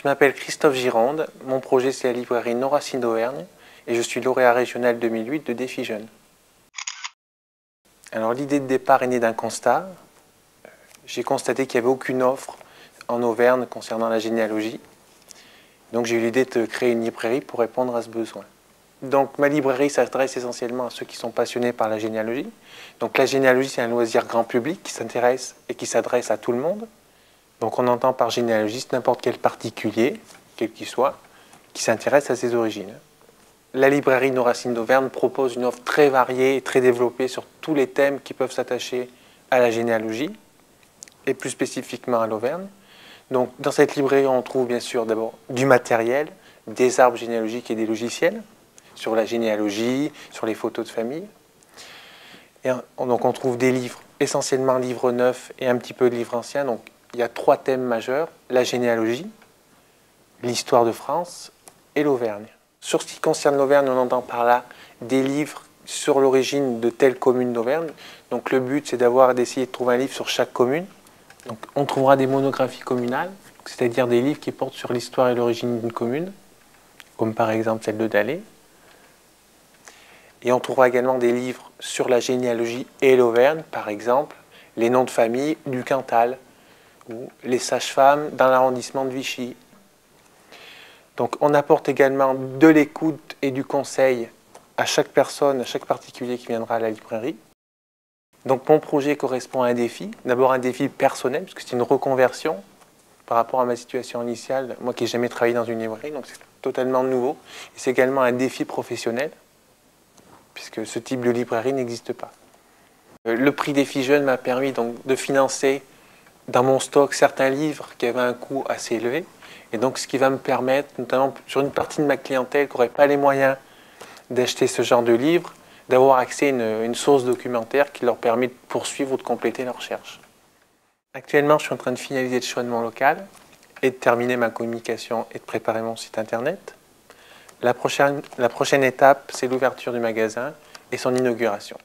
Je m'appelle Christophe Gironde, mon projet c'est la librairie Non-Racines d'Auvergne et je suis lauréat régional 2008 de Défi Jeunes. Alors l'idée de départ est née d'un constat. J'ai constaté qu'il n'y avait aucune offre en Auvergne concernant la généalogie. Donc j'ai eu l'idée de créer une librairie pour répondre à ce besoin. Donc ma librairie s'adresse essentiellement à ceux qui sont passionnés par la généalogie. Donc la généalogie c'est un loisir grand public qui s'intéresse et qui s'adresse à tout le monde. Donc on entend par généalogiste n'importe quel particulier, quel qu'il soit, qui s'intéresse à ses origines. La librairie Non-Racines d'Auvergne propose une offre très variée et très développée sur tous les thèmes qui peuvent s'attacher à la généalogie, et plus spécifiquement à l'Auvergne. Donc dans cette librairie, on trouve bien sûr d'abord du matériel, des arbres généalogiques et des logiciels, sur la généalogie, sur les photos de famille. Et donc on trouve des livres, essentiellement livres neufs et un petit peu de livres anciens. Donc il y a 3 thèmes majeurs, la généalogie, l'histoire de France et l'Auvergne. Sur ce qui concerne l'Auvergne, on entend par là des livres sur l'origine de telle commune d'Auvergne. Donc le but, c'est d'essayer de trouver un livre sur chaque commune. Donc on trouvera des monographies communales, c'est-à-dire des livres qui portent sur l'histoire et l'origine d'une commune, comme par exemple celle de Dalé. Et on trouvera également des livres sur la généalogie et l'Auvergne, par exemple les noms de famille du Cantal, ou les sages-femmes dans l'arrondissement de Vichy. Donc on apporte également de l'écoute et du conseil à chaque personne, à chaque particulier qui viendra à la librairie. Donc mon projet correspond à un défi, d'abord un défi personnel, parce que c'est une reconversion par rapport à ma situation initiale, moi qui n'ai jamais travaillé dans une librairie, donc c'est totalement nouveau. Et c'est également un défi professionnel, puisque ce type de librairie n'existe pas. Le prix Défi Jeunes m'a permis donc de financer dans mon stock certains livres qui avaient un coût assez élevé. Et donc ce qui va me permettre, notamment sur une partie de ma clientèle qui n'aurait pas les moyens d'acheter ce genre de livres, d'avoir accès à une source documentaire qui leur permet de poursuivre ou de compléter leurs recherches. Actuellement, je suis en train de finaliser le choix de mon local et de terminer ma communication et de préparer mon site internet. La prochaine étape, c'est l'ouverture du magasin et son inauguration.